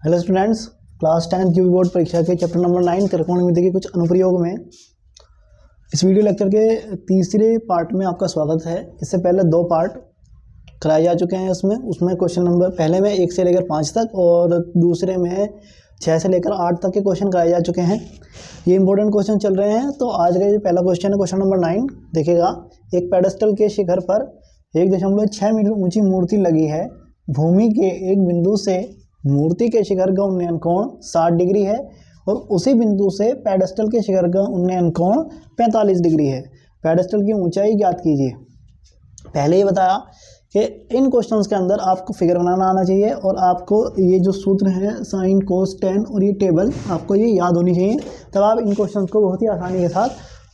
Hello students, class 10 UP board परीक्षा के chapter number 9 त्रिकोणमिति के कुछ अनुप्रयोग में इस वीडियो लेक्चर के तीसरे पार्ट में आपका स्वागत है। इससे पहले दो पार्ट कराए जा चुके हैं। उसमें क्वेश्चन नंबर पहले में 1 से लेकर 5 तक और दूसरे में 6 से लेकर 8 तक के क्वेश्चन कराए जा चुके हैं। ये इंपॉर्टेंट क्वेश्चन चल रहे हैं। तो आज का जो पहला क्वेश्चन है, क्वेश्चन नंबर 9 देखिएगा। एक पेडेस्टल के शिखर पर 1.6 मीटर ऊंची मूर्ति लगी है। भूमि के एक बिंदु से मूर्ति के शिखर का उन्नयन कोण 60 डिग्री है और उसी बिंदु से पेडेस्टल के शिखर का उन्नयन कोण 45 डिग्री है। पेडेस्टल की ऊंचाई ज्ञात कीजिए। पहले ही बताया कि इन क्वेश्चंस के अंदर आपको फिगर बनाना आना चाहिए और आपको ये जो सूत्र है साइन कोस टेन और ये टेबल आपको ये याद होनी चाहिए, तब आप इन क्वेश्चंस को बहुत ही आसानी के साथ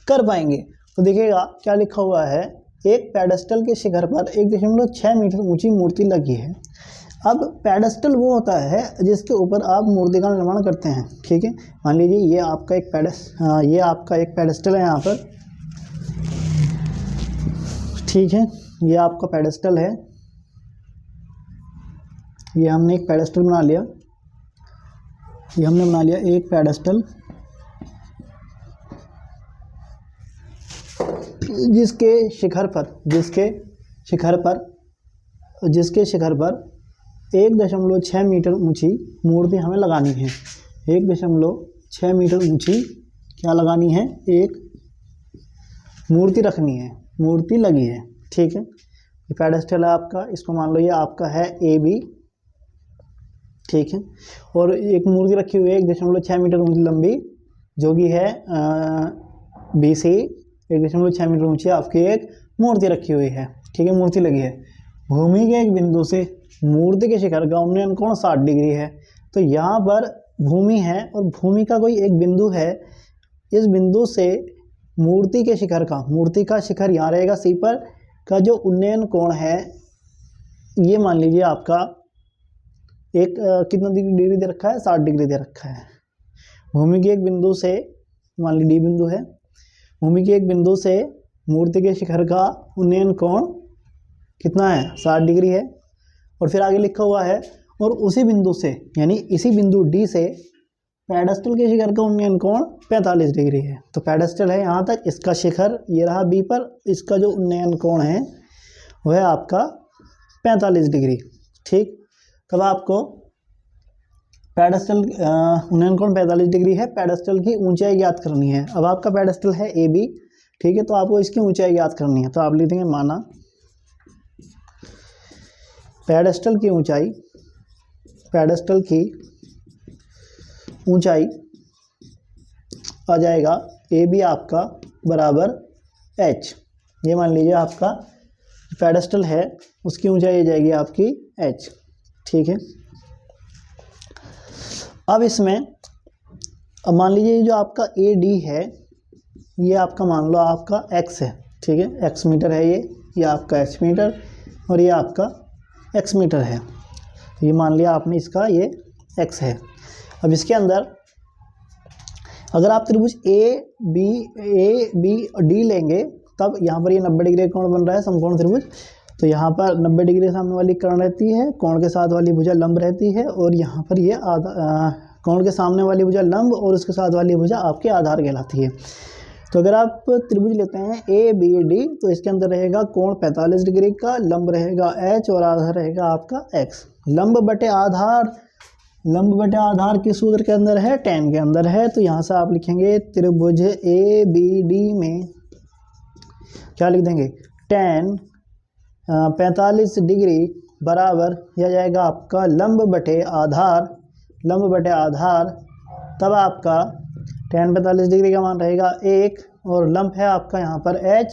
कर पाएंगे। तो देखिएगा क्या लिखा हुआ है। एक पेडेस्टल के शिखर पर 1.6 मीटर ऊंची मूर्ति लगी है। अब पेडेस्टल वो होता है जिसके ऊपर आप मूर्ति का निर्माण करते हैं, ठीक है। मान लीजिए ये आपका एक पेडेस्टल है यहाँ पर, ठीक है। ये आपका पेडेस्टल है, ये हमने एक पेडेस्टल बना लिया। ये हमने बना लिया एक पेडेस्टल जिसके शिखर पर 1.6 मीटर ऊंची मूर्ति हमें लगानी है। 1.6 मीटर ऊंची क्या लगानी है, एक मूर्ति रखनी है, मूर्ति लगी है, ठीक है। ये पेडेस्टल है आपका, इसको मान लो ये आपका है AB, ठीक है। और एक मूर्ति रखी हुई है 1.6 मीटर ऊंची लंबी, जो कि है BC। 1.6 मीटर ऊंची आपकी एक मूर्ति रखी हुई है, ठीक है, मूर्ति लगी है। भूमि के एक बिंदु से मूर्ति के शिखर का उन्नयन कोण 60 डिग्री है। तो यहाँ पर भूमि है और भूमि का कोई एक बिंदु है। इस बिंदु से मूर्ति का शिखर यहाँ रहेगा C पर, का जो उन्नयन कोण है ये मान लीजिए आपका एक कितना डिग्री दे रखा है, 60 डिग्री दे रखा है। भूमि के एक बिंदु से, मान लीजिए D बिंदु है, भूमि के एक बिंदु से मूर्ति के शिखर का उन्नयन कोण कितना है, 60 डिग्री है। और फिर आगे लिखा हुआ है और उसी बिंदु से यानी इसी बिंदु D से पेडेस्टल के शिखर का उन्नयन कोण 45 डिग्री है। तो पेडेस्टल है यहाँ तक, इसका शिखर ये रहा B पर, इसका जो उन्नयन कोण है वह आपका 45 डिग्री, ठीक। तब आपको पेडेस्टल उन्नयन कोण 45 डिग्री है, पेडेस्टल की ऊंचाई ज्ञात करनी है। अब आपका पेडेस्टल है AB, ठीक है, तो आपको इसकी ऊंचाई ज्ञात करनी है। तो आप लिख देंगे माना पेडेस्टल की ऊंचाई आ जाएगा AB आपका बराबर H। ये मान लीजिए आपका पेडेस्टल है, उसकी ऊंचाई आ जाएगी आपकी H, ठीक है। अब इसमें अब मान लीजिए जो आपका AD है ये आपका मान लो आपका X है, ठीक है, X मीटर है ये आपका H मीटर और ये आपका X मीटर है। ये मान लिया आपने, इसका ये X है। अब इसके अंदर अगर आप त्रिभुज ABD लेंगे तब यहाँ पर ये 90 डिग्री का कोण बन रहा है, समकोण त्रिभुज। तो यहाँ पर 90 डिग्री सामने वाली कर्ण रहती है, कोण के साथ वाली भुजा लंब रहती है और यहाँ पर ये कोण के सामने वाली भुजा लंब और उसके साथ वाली भुजा आपके आधार कहलाती है। तो अगर आप त्रिभुज लेते हैं ABD तो इसके अंदर रहेगा कोण 45 डिग्री का, लंब रहेगा H और आधार रहेगा आपका X। लंब बटे आधार किस सूत्र के अंदर है, tan के अंदर है। तो यहाँ से आप लिखेंगे त्रिभुज ABD में क्या लिख देंगे, tan 45 डिग्री बराबर यह जाएगा आपका लंब बटे आधार। तब आपका tan 45 डिग्री का मान रहेगा 1 और लंब है आपका यहाँ पर H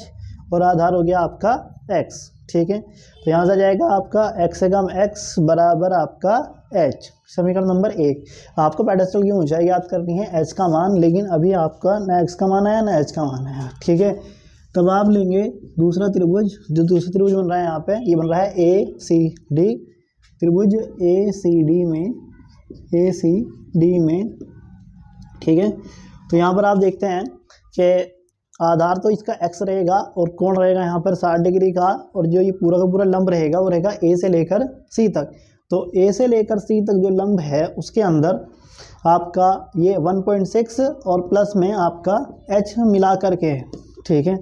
और आधार हो गया आपका X, ठीक है। तो यहाँ से जाएगा आपका x से कम x बराबर आपका H। समीकरण नंबर 1। आपको पेडेस्टल की ऊंचाई याद करनी है, H का मान, लेकिन अभी आपका ना x का मान आया ना H का मान आया, ठीक है। तब आप लेंगे दूसरा त्रिभुज, जो दूसरा त्रिभुज बन रहा है यहाँ पे, ये बन रहा है ACD। त्रिभुज ACD में, ठीक है। तो यहाँ पर आप देखते हैं कि आधार तो इसका x रहेगा और कोण रहेगा यहाँ पर 60 डिग्री का, और जो ये पूरा का पूरा लंब रहेगा वो रहेगा A से लेकर C तक। तो ए से लेकर सी तक जो लंब है उसके अंदर आपका ये 1.6 और प्लस में आपका एच मिला करके है, ठीक है।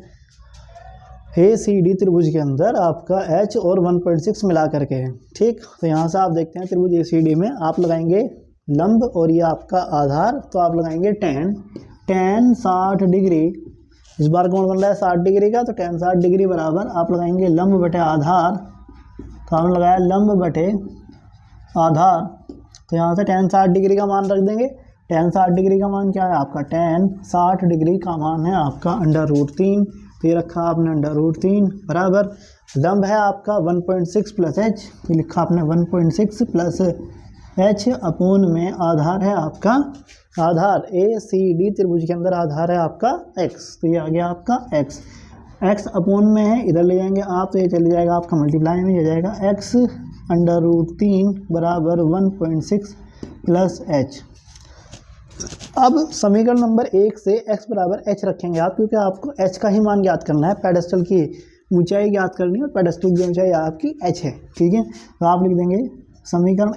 ए सी डी त्रिभुज के अंदर आपका एच और 1.6 मिला करके है, ठीक। तो यहाँ से आप देखते हैं त्रिभुज ए सी डी में आप लगाएंगे लंब और ये आपका आधार, तो आप लगाएंगे tan 60 डिग्री। इस बार कौन बन रहा है 60 डिग्री का, तो tan 60 डिग्री बराबर आप लगाएंगे लंब बटे आधार, तो आपने लगाया लंब बटे आधार। तो यहाँ से tan 60 डिग्री का मान रख देंगे। tan 60 डिग्री का मान क्या है आपका, tan 60 डिग्री का मान है आपका √3, तो ये रखा आपने √3 बराबर लंब है आपका 1.6 प्लस एच, ये लिखा आपने 1.6 प्लस एच अपोन में आधार है आपका, आधार ए सी डी त्रिभुज के अंदर आधार है आपका x, तो ये आ गया आपका x अपोन में है, इधर ले जाएंगे आप तो ये चले जाएगा आपका मल्टीप्लाई में, ये जाएगा x √3 बराबर 1.6 प्लस एच। अब समीकरण नंबर 1 से x बराबर h रखेंगे आप, क्योंकि आपको h का ही मान ज्ञात करना है, पेडेस्टल की ऊंचाई ज्ञात करनी है और पेडेस्टल की ऊंचाई आपकी h है, ठीक है। तो आप लिख देंगे समीकरण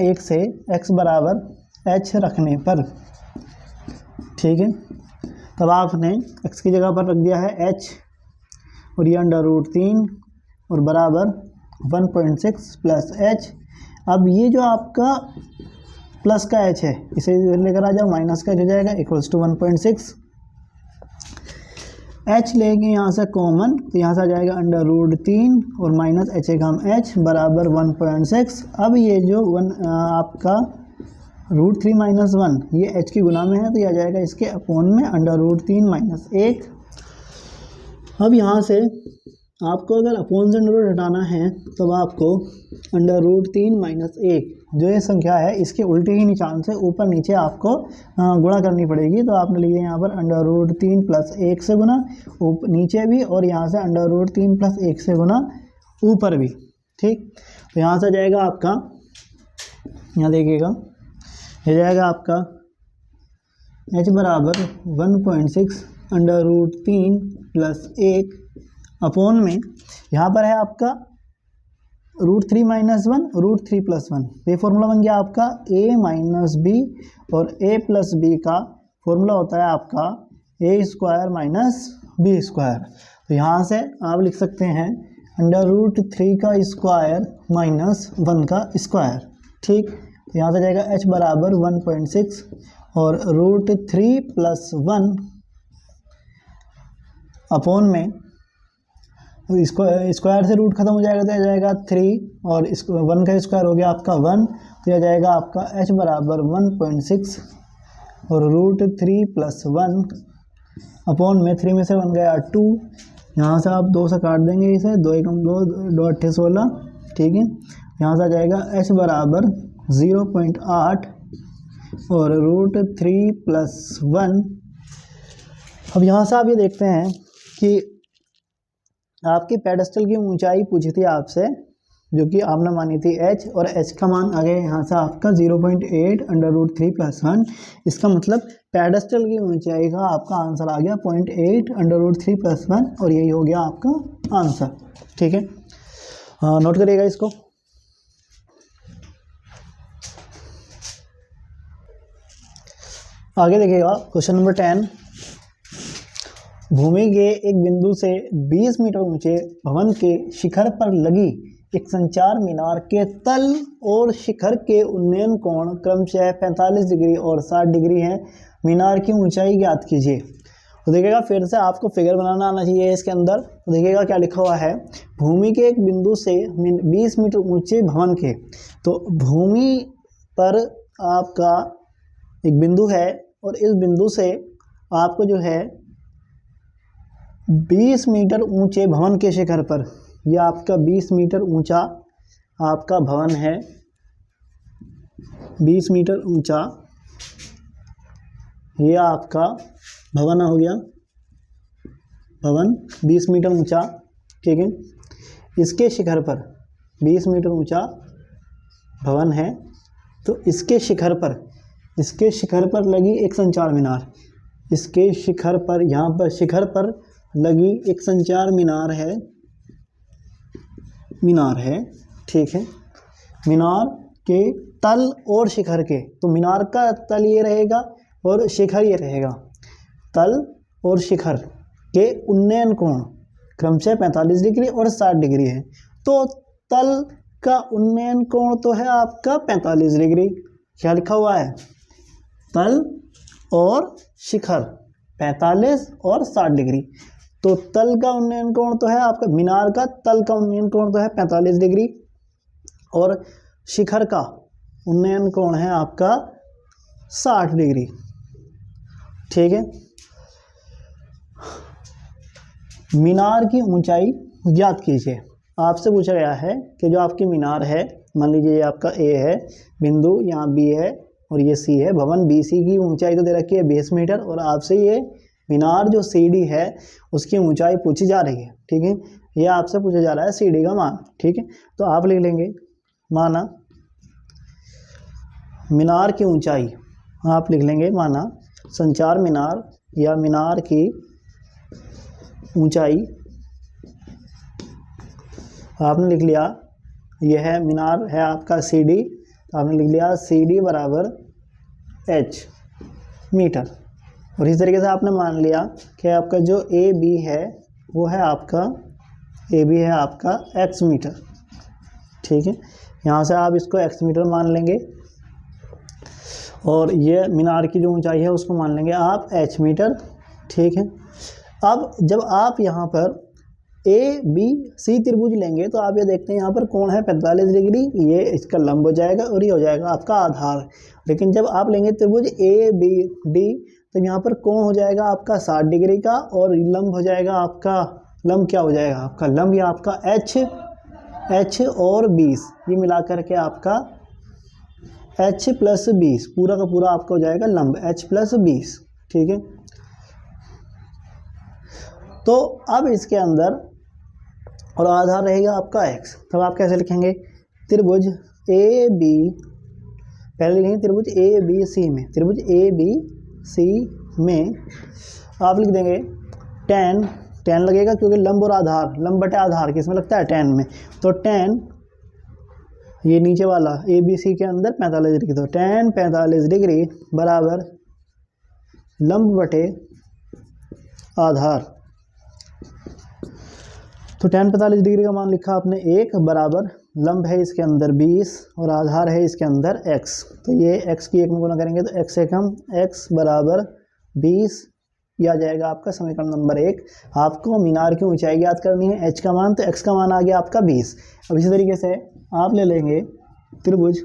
1 से x बराबर h रखने पर, ठीक है। तब आपने x की जगह पर रख दिया है h और ये √3 और बराबर 1.6 प्लस h। अब ये जो आपका प्लस का h है इसे लेकर आ जाओ, माइनस का हो जाएगा इक्वल्स टू 1.6, h लेंगे यहाँ से कॉमन, तो यहाँ से आ जाएगा √3 और माइनस h का हम h बराबर 1.6। अब ये जो आपका √3 माइनस 1 ये h की गुना में है, तो ये आ जाएगा इसके अपोन में √3 माइनस 1। अब यहाँ से आपको अगर अपोन से √ हटाना है तो आपको √3 माइनस 1 जो ये संख्या है इसके उल्टे ही निशान से ऊपर नीचे आपको गुणा करनी पड़ेगी। तो आपने लिया यहाँ पर √3 प्लस 1 से गुना नीचे भी, और यहाँ से √3 प्लस 1 से गुना ऊपर भी, ठीक। तो यहाँ से जाएगा आपका, यहाँ देखिएगा ये जाएगा आपका h बराबर 1.6 √3 प्लस 1 अपोन में, यहाँ पर है आपका √3 माइनस 1 √3 प्लस 1, ये फॉर्मूला बन गया आपका a माइनस बी, और a प्लस बी का फॉर्मूला होता है आपका a² माइनस b²। तो यहाँ से आप लिख सकते हैं √3 का स्क्वायर माइनस 1 का स्क्वायर, ठीक। तो यहाँ से जाएगा h बराबर 1.6 और √3 प्लस 1 अपोन में, तो स्क्वायर से रूट खत्म हो जाएगा तो यह जाएगा 3 और 1 का स्क्वायर हो गया आपका 1, तो यह जाएगा आपका h बराबर 1.6 और √3 प्लस 1 अपोन में 3 में से 1 गया 2, यहाँ से आप 2 से काट देंगे इसे, 2 एकम 2 2 8 16, ठीक है। यहाँ से आ जाएगा h बराबर 0.8 और √3 प्लस 1। अब यहाँ से आप ये देखते हैं कि आपकी पेडेस्टल की ऊंचाई पूछी थी आपसे, जो कि आपने मानी थी h, और h का मान आ गया यहाँ से आपका 0.8 √3 प्लस 1। इसका मतलब पेडेस्टल की ऊंचाई का आपका आंसर आ गया 0.8 √3 प्लस 1, और यही हो गया आपका आंसर, ठीक है। नोट करिएगा इसको। आगे देखिएगा क्वेश्चन नंबर 10, भूमि के एक बिंदु से 20 मीटर ऊंचे भवन के शिखर पर लगी एक संचार मीनार के तल और शिखर के उन्नयन कोण क्रमशः 45 डिग्री और 60 डिग्री है। मीनार की ऊंचाई ज्ञात कीजिए। तो देखिएगा फिर से आपको फिगर बनाना आना चाहिए इसके अंदर। तो देखिएगा क्या लिखा हुआ है, भूमि के एक बिंदु से 20 मीटर ऊंचे भवन के, तो भूमि पर आपका एक बिंदु है और इस बिंदु से आपको जो है 20 मीटर ऊंचे भवन के शिखर पर, यह आपका 20 मीटर ऊंचा आपका भवन है, 20 मीटर ऊंचा यह आपका भवन हो गया, भवन 20 मीटर ऊंचा, ठीक है। इसके शिखर पर 20 मीटर ऊंचा भवन है, तो इसके शिखर पर लगी एक संचार मीनार, इसके शिखर पर, यहाँ पर शिखर पर लगी एक संचार मीनार है, मीनार है, ठीक है, मीनार के तल और शिखर के, तो मीनार का तल ये रहेगा और शिखर ये रहेगा, तल और शिखर के उन्नयन कोण क्रमशः 45 डिग्री और 60 डिग्री है। तो तल का उन्नयन कोण तो है आपका 45 डिग्री, क्या लिखा हुआ है, तल और शिखर 45 और 60 डिग्री। तो तल का उन्नयन कोण तो है आपका, मीनार का तल का उन्नयन कोण तो है 45 डिग्री और शिखर का उन्नयन कोण है आपका 60 डिग्री, ठीक है। मीनार की ऊंचाई ज्ञात कीजिए। आपसे पूछा गया है कि जो आपकी मीनार है, मान लीजिए ये आपका ए है बिंदु, यहाँ बी है और ये सी है, भवन बीसी की ऊंचाई तो दे रखी है 20 मीटर और आपसे ये मीनार जो सीडी है उसकी ऊंचाई पूछी जा रही है, ठीक है। ये आपसे पूछा जा रहा है सीडी का मान, ठीक है। तो आप लिख लेंगे, माना मीनार की ऊंचाई, आप लिख लेंगे माना संचार मीनार या मीनार की ऊंचाई, आपने लिख लिया, यह है मीनार है आपका सीडी, तो आपने लिख लिया सीडी बराबर h मीटर। और इस तरीके से आपने मान लिया कि आपका जो ए बी है वो है आपका, ए बी है आपका x मीटर, ठीक है। यहाँ से आप इसको x मीटर मान लेंगे और ये मीनार की जो ऊंचाई है उसको मान लेंगे आप h मीटर, ठीक है। अब जब आप यहाँ पर ए बी सी त्रिभुज लेंगे तो आप ये देखते हैं यहाँ पर कोण है 45 डिग्री, ये इसका लंब हो जाएगा और ये हो जाएगा आपका आधार। लेकिन जब आप लेंगे त्रिभुज ए बी डी तो यहाँ पर कोण हो जाएगा आपका 60 डिग्री का और लंब हो जाएगा आपका, लंब क्या हो जाएगा आपका, लंब या आपका h और 20, ये मिला करके आपका h प्लस 20 पूरा का पूरा आपका हो जाएगा लंब h प्लस 20, ठीक है। तो अब इसके अंदर और आधार रहेगा आपका x, तब आप कैसे लिखेंगे, त्रिभुज ए बी, पहले लिखेंगे त्रिभुज ए बी सी में, त्रिभुज ए बी सी में आप लिख देंगे tan लगेगा क्योंकि लंब और आधार, लंब बटे आधार किसमें लगता है, tan में, तो tan ये नीचे वाला ए बी सी के अंदर 45 डिग्री, तो tan 45 डिग्री बराबर लंब बटे आधार। तो tan 45 डिग्री का मान लिखा आपने 1 बराबर लंब है इसके अंदर 20 और आधार है इसके अंदर x, तो ये x की 1 में गुणा करेंगे तो x से कम, x बराबर 20, यह आ जाएगा आपका समीकरण नंबर 1। आपको मीनार की ऊंचाई ज्ञात करनी है, h का मान, तो x का मान आ गया आपका 20। अब इसी तरीके से आप ले लेंगे त्रिभुज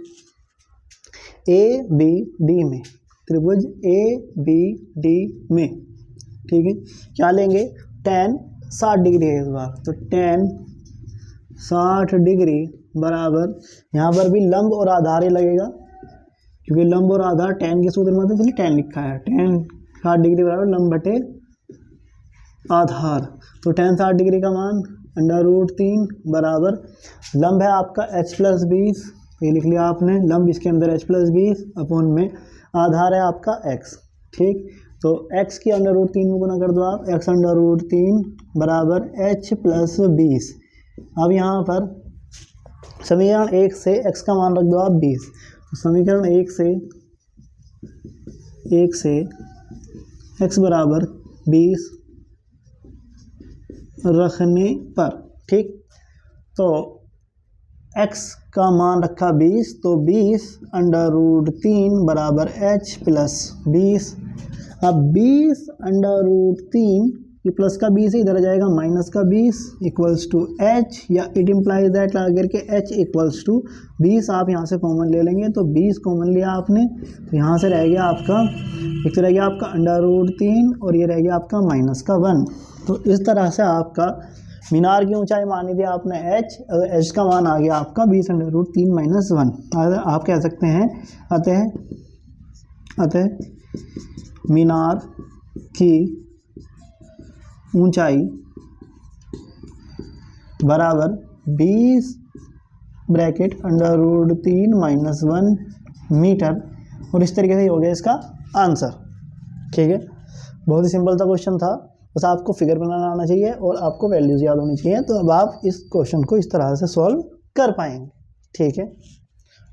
ए बी डी में, त्रिभुज ए बी डी में, ठीक है, क्या लेंगे, tan 60 डिग्री है इस बार, तो tan 60 डिग्री बराबर, यहाँ पर भी लंब और आधार ही लगेगा क्योंकि लंब और आधार tan के सूत्र में, तो इसलिए tan लिखा है, tan 60 डिग्री बराबर लंब बटे आधार। तो tan 60 डिग्री का मान √3 बराबर लंब है आपका h प्लस 20, ये लिख लिया आपने, लंब इसके अंदर h प्लस 20 अपॉन में आधार है आपका x, ठीक। तो x की √3 में गुना कर दो आप, x √3 बराबर h प्लस 20। अब यहाँ पर समीकरण 1 से x का मान रख दो आप 20, तो समीकरण 1 से x बराबर 20 रखने पर, ठीक, तो x का मान रखा 20, तो 20 √3 बराबर h प्लस 20। अब 20 √3, ये प्लस का 20 इधर आ जाएगा माइनस का 20 इक्वल्स टू h, या इट इम्प्लाइज दैट अगर के h इक्वल्स टू 20 आप यहाँ से कॉमन ले लेंगे, तो 20 कॉमन लिया आपने, तो यहाँ से रह गया आपका, एक तो रह गया आपका √3 और ये रह गया आपका माइनस का 1। तो इस तरह से आपका मीनार की ऊंचाई मानी थी आपने h, h का मान आ गया आपका 20 √3 माइनस 1। आप कह सकते हैं अतः मीनार की ऊंचाई बराबर 20 ब्रैकेट √3 माइनस 1 मीटर, और इस तरीके से हो गया इसका आंसर, ठीक है। बहुत ही सिंपल सा क्वेश्चन था, बस आपको फिगर बनाना आना चाहिए और आपको वैल्यूज याद होनी चाहिए। तो अब आप इस क्वेश्चन को इस तरह से सॉल्व कर पाएंगे, ठीक है।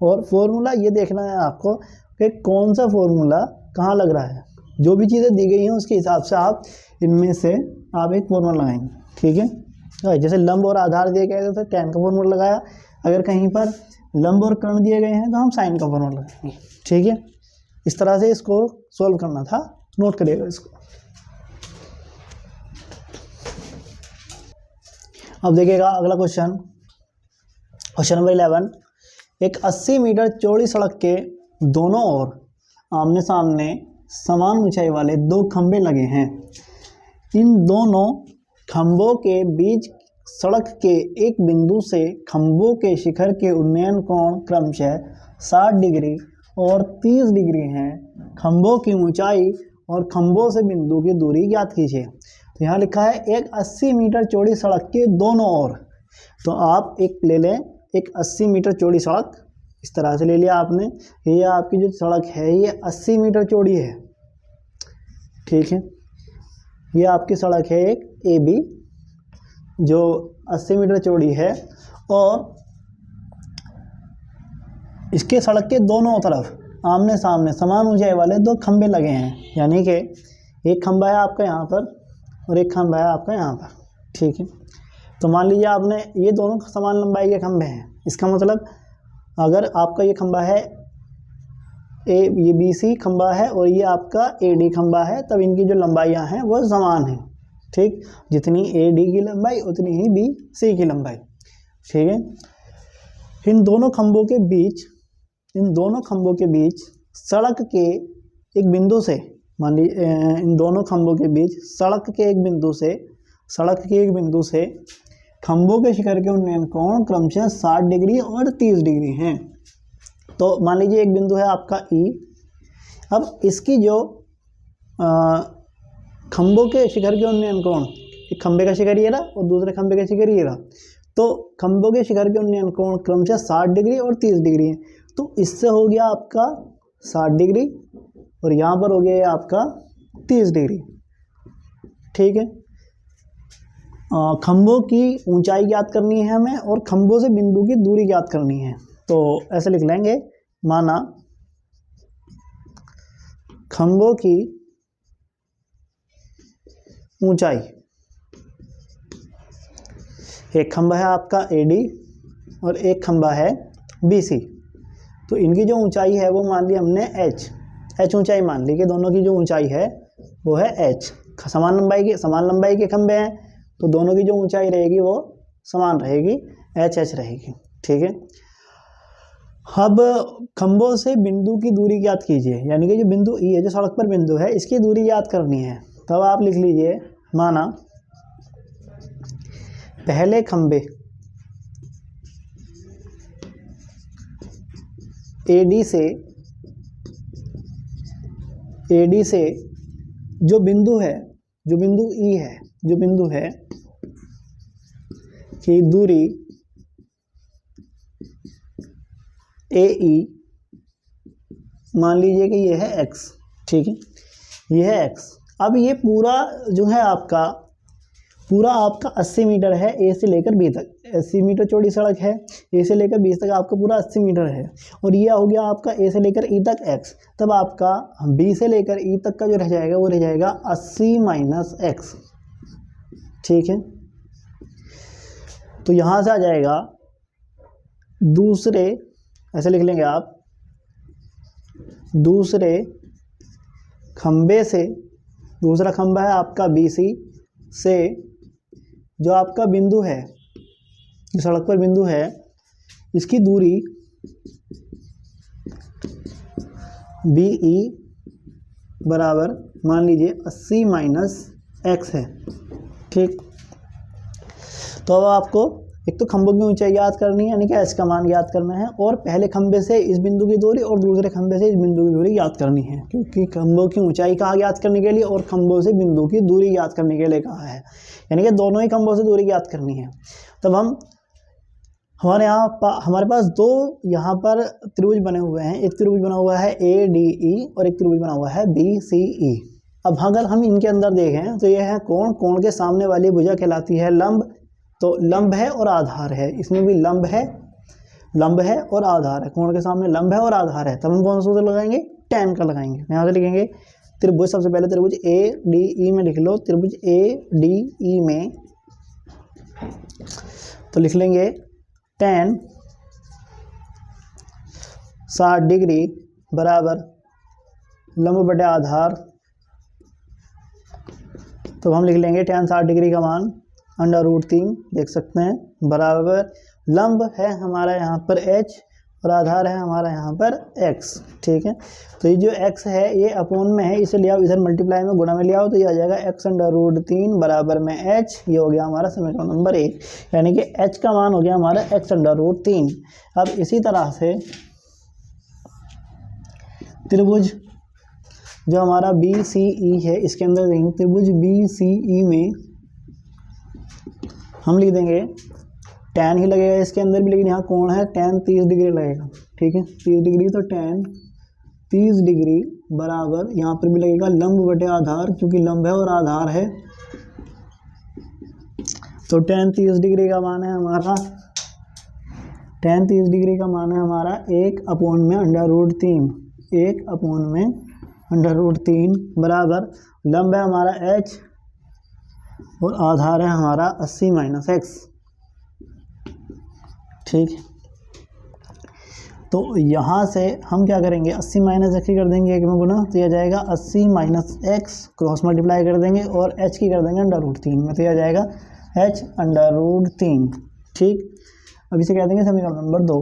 और फॉर्मूला ये देखना है आपको कि कौन सा फॉर्मूला कहाँ लग रहा है। जो भी चीज़ें दी गई हैं उसके हिसाब से आप इनमें से आप एक फॉर्मूला लगाएंगे, ठीक है। तो जैसे लंब और आधार दिए गए थे तो tan का फॉर्मूला लगाया, अगर कहीं पर लंब और कर्ण दिए गए हैं तो हम साइन का फॉर्मूला लगाएंगे, ठीक है। इस तरह से इसको सॉल्व करना था, नोट करिएगा इसको। अब देखिएगा अगला क्वेश्चन, क्वेश्चन नंबर 11। एक 80 मीटर चौड़ी सड़क के दोनों ओर आमने सामने समान ऊंचाई वाले दो खंभे लगे हैं। इन दोनों खंभों के बीच सड़क के एक बिंदु से खंभों के शिखर के उन्नयन कोण क्रमशः 60 डिग्री और 30 डिग्री हैं। खंभों की ऊंचाई और खंभों से बिंदु की दूरी ज्ञात कीजिए। तो यहाँ लिखा है एक 80 मीटर चौड़ी सड़क के दोनों ओर। तो आप एक ले लें, एक 80 मीटर चौड़ी सड़क इस तरह से ले लिया आपने। ये आपकी जो सड़क है ये 80 मीटर चौड़ी है, ठीक है। ये आपकी सड़क है एक AB जो 80 मीटर चौड़ी है और इसके सड़क के दोनों तरफ आमने सामने समान ऊंचाई वाले दो खंभे लगे हैं। यानी कि एक खंभा है आपका यहाँ पर और एक खंभा है आपका यहाँ पर, ठीक है। तो मान लीजिए आपने ये दोनों समान लंबाई के खंभे हैं। इसका मतलब अगर आपका ये खंभा है ये BC खंभा है और ये आपका AD खंभा है, तब इनकी जो लंबाइयाँ हैं वो समान हैं, ठीक। जितनी AD की लंबाई उतनी ही BC की लंबाई, ठीक है। इन दोनों खंभों के बीच सड़क के एक बिंदु से, मान लीजिए इन दोनों खंभों के बीच सड़क के एक बिंदु से खंभों के शिखर के उन्नयन कोण क्रमशः 60 डिग्री और 30 डिग्री हैं। तो मान लीजिए एक बिंदु है आपका E। अब इसकी जो खंभों के शिखर के उन्नयन कोण, एक खंभे का शिखर ये रहा और दूसरे खंभे का शिखर ये रहा। तो खंभों के शिखर के उन्नयन कोण क्रमशः 60 डिग्री और 30 डिग्री है। तो इससे हो गया आपका 60 डिग्री और यहाँ पर हो गया आपका 30 डिग्री, ठीक है। खंभों की ऊंचाई ज्ञात करनी है हमें और खंभों से बिंदु की दूरी ज्ञात करनी है। तो ऐसे लिख लेंगे, माना खंभों की ऊंचाई, एक खंभा है आपका AD और एक खंभा है BC। तो इनकी जो ऊंचाई है वो मान ली हमने H ऊंचाई मान ली कि दोनों की जो ऊंचाई है वो है H। समान लंबाई के खंभे हैं तो दोनों की जो ऊंचाई रहेगी वो समान रहेगी, H रहेगी, ठीक है। अब खंभों से बिंदु की दूरी ज्ञात कीजिए। यानी कि जो बिंदु E है, जो सड़क पर बिंदु है, इसकी दूरी ज्ञात करनी है। तब आप लिख लीजिए, माना पहले खंभे AD से जो बिंदु E है, जो बिंदु है की दूरी AE मान लीजिए कि ये है X, ठीक है, ये है X। अब ये पूरा जो है आपका 80 मीटर है, A से लेकर B तक। 80 मीटर चौड़ी सड़क है, A से लेकर B तक आपका पूरा 80 मीटर है और ये हो गया आपका A से लेकर E तक X। तब आपका B से लेकर E तक का जो रह जाएगा वो रह जाएगा 80 माइनस X, ठीक है। तो यहाँ से आ जाएगा दूसरे, ऐसे लिख लेंगे आप, दूसरे खंबे से, दूसरा खंबा है आपका BC से जो आपका बिंदु है, जो सड़क पर बिंदु है, इसकी दूरी BE बराबर मान लीजिए 80 माइनस X है, ठीक। तो अब आपको एक तो खंभों की ऊंचाई याद करनी है, यानी कि H का मान याद करना है, और पहले खंबे से इस बिंदु की दूरी और दूसरे खंबे से इस बिंदु की दूरी याद करनी है, क्योंकि खंभों की ऊंचाई कहाँ याद करने के लिए और खंभों से बिंदु की दूरी याद करने के लिए कहा है, यानी कि दोनों ही खंभों से दूरी याद करनी है। तब हमारे पास दो यहाँ पर त्रिभुज बने हुए हैं। एक त्रिभुज बना हुआ है ADE और एक त्रिभुज बना हुआ है BCE, अब अगर हम इनके अंदर देखें तो यह है कोण, कोण के सामने वाली भुजा कहलाती है लंब। तो लंब है और आधार है, इसमें भी लंब है और आधार है, कोण के सामने लंब है और आधार है। तब हम कौन सा सूत्र लगाएंगे, tan का लगाएंगे। यहाँ से लिखेंगे त्रिभुज, सबसे पहले त्रिभुज ADE में लिख लो, त्रिभुज ADE में तो लिख लेंगे tan 60 डिग्री बराबर लंब बटे आधार। तो हम लिख लेंगे tan 60 डिग्री का मान √3 देख सकते हैं बराबर लंब है हमारा यहाँ पर h और आधार है हमारा यहाँ पर x। ठीक है, तो ये जो x है ये अपॉन में है, इसे ले आओ इधर मल्टीप्लाई में गुणा में ले आओ तो ये आ जाएगा x √3 बराबर में h। ये हो गया हमारा समीकरण नंबर 1, यानी कि h का मान हो गया हमारा x √3। अब इसी तरह से त्रिभुज जो हमारा BCE है इसके अंदर देखेंगे, त्रिभुज BCE में हम लिख देंगे tan ही लगेगा इसके अंदर भी, लेकिन यहाँ कोण है tan 30 डिग्री लगेगा। ठीक है, 30 डिग्री, तो tan 30 डिग्री बराबर यहाँ पर भी लगेगा लंब बटे आधार, क्योंकि लंब है और आधार है। तो tan 30 डिग्री का मान है हमारा, tan 30 डिग्री का मान है हमारा 1/में √3, 1/में √3 बराबर लंब है हमारा h और आधार है हमारा 80 - x। ठीक, तो यहाँ से हम क्या करेंगे, 80 - x की कर देंगे 1 में गुना, तो यह जाएगा 80 - x, क्रॉस मल्टीप्लाई कर देंगे और h की कर देंगे √3 में, तो यह जाएगा h √3। ठीक, अब इसे कह देंगे समीकरण नंबर 2।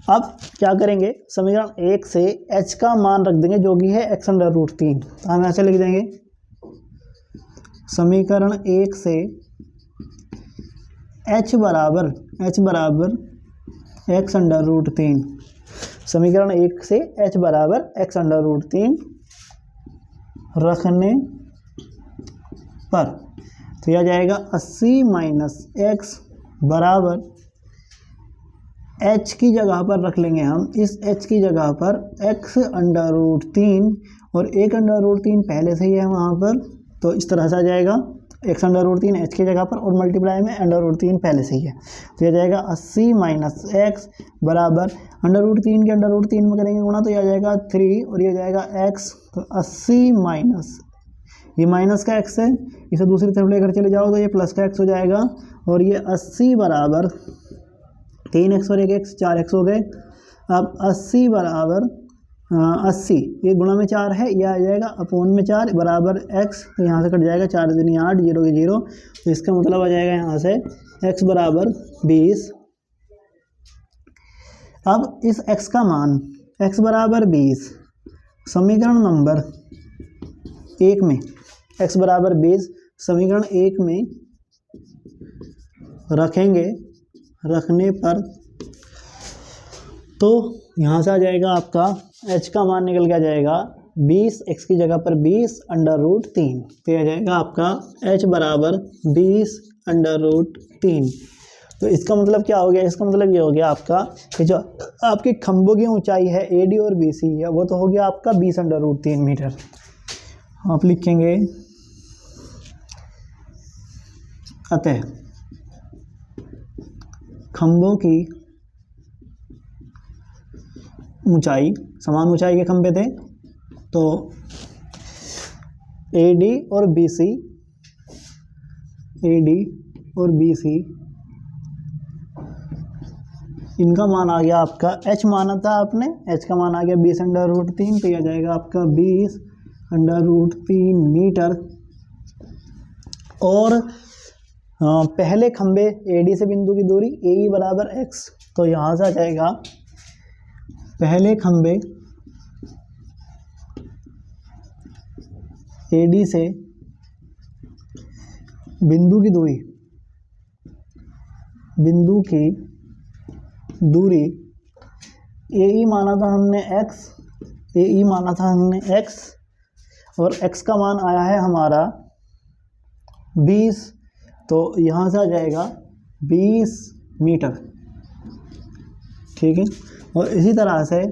अब क्या करेंगे, समीकरण 1 से h का मान रख देंगे जो कि है x √3। तो हम ऐसे लिख देंगे समीकरण 1 से h बराबर x √3, समीकरण 1 से h बराबर x √3 रखने पर तो यह जाएगा 80 - x बराबर h की जगह पर रख लेंगे हम, इस h की जगह पर x √3 और 1 √3 पहले से ही है वहाँ पर, तो इस तरह से आ जाएगा x √3 h की जगह पर और मल्टीप्लाई में √3 पहले से ही है, तो यह जाएगा 80 - x बराबर √3 के √3 में करेंगे गुणा तो यह आ जाएगा 3 और यह जाएगा x। तो 80 ये माइनस का x है, इसे दूसरी तरफ लेकर चले जाओ तो ये प्लस का x हो जाएगा, और ये 80 बराबर 3x और 1x 4x हो गए। अब 80 बराबर 80 ये गुणा में 4 है, यह आ जाएगा अपॉन में 4 बराबर x, तो यहाँ से कट जाएगा 4 दूनी 8, 0 के 0, तो इसका मतलब आ जाएगा यहाँ से x बराबर 20। अब इस x का मान x बराबर 20 समीकरण नंबर 1 में, x बराबर 20 समीकरण 1 में रखेंगे, रखने पर तो यहाँ से आ जाएगा आपका h का मान निकल के आ जाएगा 20, x की जगह पर 20 √3, तो यह जाएगा आपका h बराबर 20 √3। तो इसका मतलब क्या हो गया, इसका मतलब ये हो गया आपका कि जो आपके खंभों की ऊंचाई है AD और BC है वो तो हो गया आपका 20 √3 मीटर। आप लिखेंगे अतः खंभों की ऊंचाई, समान ऊंचाई के खंभे थे तो AD और BC इनका मान आ गया आपका, h माना था आपने, h का मान आ गया 20 √3, तो यह जाएगा आपका 20 √3 मीटर। और पहले खंबे AD से बिंदु की दूरी AE बराबर x, तो यहाँ से आ जाएगा पहले खंबे AD से बिंदु की दूरी, बिंदु की दूरी AE माना था हमने x, AE माना था हमने x, और x का मान आया है हमारा 20, तो यहाँ से आ जाएगा 20 मीटर। ठीक है, और इसी तरह से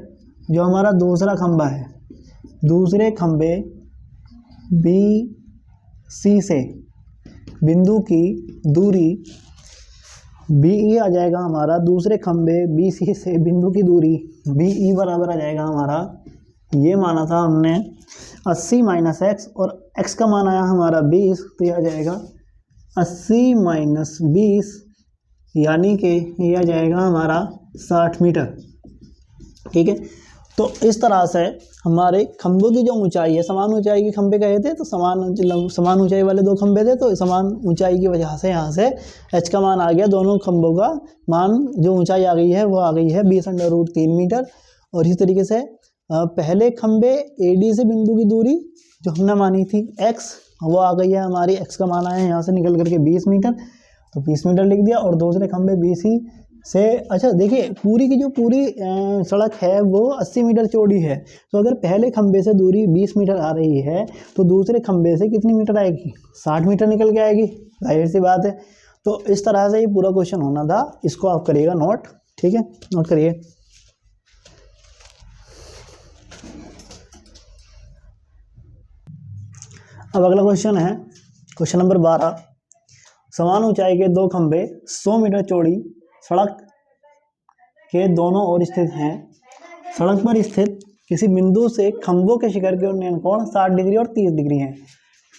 जो हमारा दूसरा खंबा है, दूसरे खंबे बी सी से बिंदु की दूरी BE आ जाएगा हमारा, दूसरे खंबे BC से बिंदु की दूरी BE बराबर आ जाएगा हमारा, ये माना था हमने 80 माइनस एक्स, और x का मान आया हमारा 20, तो ये आ जाएगा 80 माइनस 20, यानी कि ये आ जाएगा हमारा 60 मीटर। ठीक है, तो इस तरह से हमारे खंभों की जो ऊंचाई है, समान ऊंचाई के खंभे कहे थे, तो समान ऊंचाई वाले दो खंभे थे, तो समान ऊंचाई की वजह से यहाँ से h का मान आ गया, दोनों खंभों का मान जो ऊंचाई आ गई है वो आ गई है 20√3 मीटर। और इस तरीके से पहले खंभे AD से बिंदु की दूरी जो हमने मानी थी x, वो आ गई है हमारी, x का मान आया है यहाँ से निकल करके 20 मीटर, तो 20 मीटर लिख दिया। और दूसरे खंभे BC से, अच्छा देखिए पूरी की जो पूरी सड़क है वो 80 मीटर चौड़ी है, तो अगर पहले खंभे से दूरी 20 मीटर आ रही है तो दूसरे खंभे से कितनी मीटर आएगी, 60 मीटर निकल के आएगी, जाहिर सी बात है। तो इस तरह से ये पूरा क्वेश्चन होना था, इसको आप करिएगा नोट। ठीक है, नोट करिए। अब अगला क्वेश्चन है क्वेश्चन नंबर 12। समान ऊंचाई के दो खंभे 100 मीटर चौड़ी सड़क के दोनों ओर स्थित हैं। सड़क पर स्थित किसी बिंदु से खंभों के शिखर के उन्नयन कोण 60 डिग्री और 30 डिग्री है।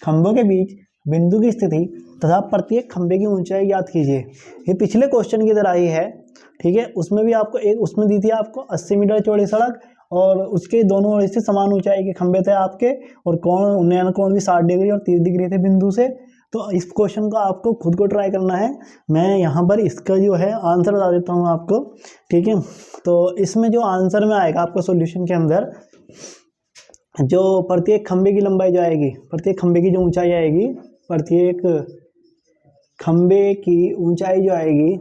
खंभों के बीच बिंदु की स्थिति तथा प्रत्येक खंभे की ऊंचाई ज्ञात कीजिए। ये पिछले क्वेश्चन की तरह ही है। ठीक है, उसमें भी आपको उसमें दी थी आपको 80 मीटर चौड़ी सड़क, और उसके दोनों ओर से समान ऊंचाई के खंभे थे आपके, और कोण उन्नयन कोण भी 60 डिग्री और 30 डिग्री थे बिंदु से। तो इस क्वेश्चन को आपको खुद को ट्राई करना है। मैं यहाँ पर इसका जो है आंसर बता देता हूँ आपको। ठीक है, तो इसमें जो आंसर में आएगा आपको सॉल्यूशन के अंदर, जो प्रत्येक खंभे की लंबाई जो आएगी, प्रत्येक खंभे की जो ऊंचाई आएगी, प्रत्येक खंभे की ऊंचाई जो आएगी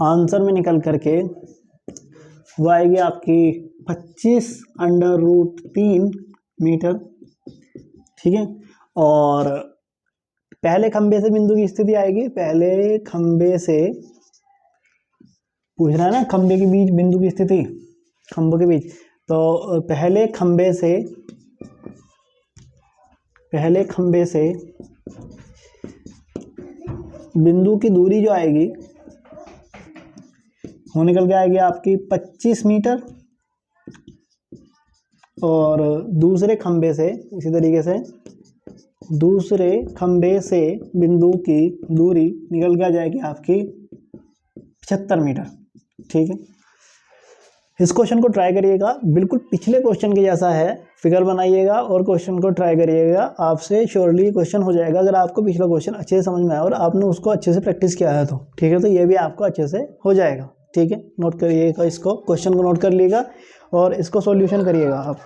आंसर में निकल करके वो आएगी आपकी 25√3 मीटर। ठीक है, और पहले खंभे से बिंदु की स्थिति आएगी, पहले खंभे से पूछ रहा है ना, खंभे के बीच बिंदु की स्थिति, खंभों के बीच, तो पहले खंभे से बिंदु की दूरी जो आएगी वो निकल के आएगी आपकी 25 मीटर, और दूसरे खंभे से इसी तरीके से दूसरे खंभे से बिंदु की दूरी निकल के आ जाएगी आपकी 75 मीटर। ठीक है, इस क्वेश्चन को ट्राई करिएगा, बिल्कुल पिछले क्वेश्चन के जैसा है, फिगर बनाइएगा और क्वेश्चन को ट्राई करिएगा, आपसे श्योरली क्वेश्चन हो जाएगा अगर आपको पिछला क्वेश्चन अच्छे से समझ में आया और आपने उसको अच्छे से प्रैक्टिस किया है तो। ठीक है, तो ये भी आपको अच्छे से हो जाएगा। ठीक है, नोट करिएगा, इसको क्वेश्चन को नोट कर लीजिएगा और इसको सॉल्यूशन करिएगा आप।